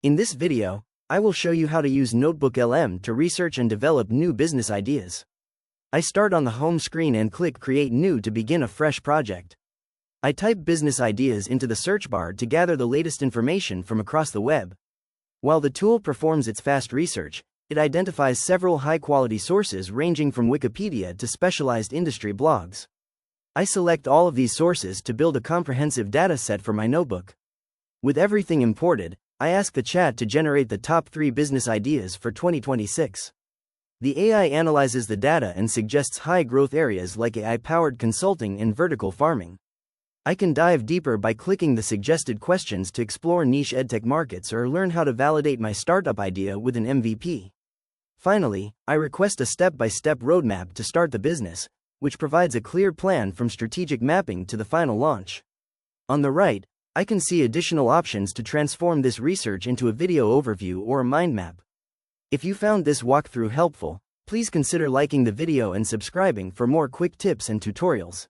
In this video, I will show you how to use NotebookLM to research and develop new business ideas. I start on the home screen and click Create New to begin a fresh project. I type business ideas into the search bar to gather the latest information from across the web. While the tool performs its fast research, it identifies several high-quality sources ranging from Wikipedia to specialized industry blogs. I select all of these sources to build a comprehensive data set for my notebook. With everything imported, I ask the chat to generate the top 3 business ideas for 2026. The AI analyzes the data and suggests high-growth areas like AI-powered consulting and vertical farming. I can dive deeper by clicking the suggested questions to explore niche edtech markets or learn how to validate my startup idea with an MVP. Finally, I request a step-by-step roadmap to start the business, which provides a clear plan from strategic mapping to the final launch. On the right, I can see additional options to transform this research into a video overview or a mind map. If you found this walkthrough helpful, please consider liking the video and subscribing for more quick tips and tutorials.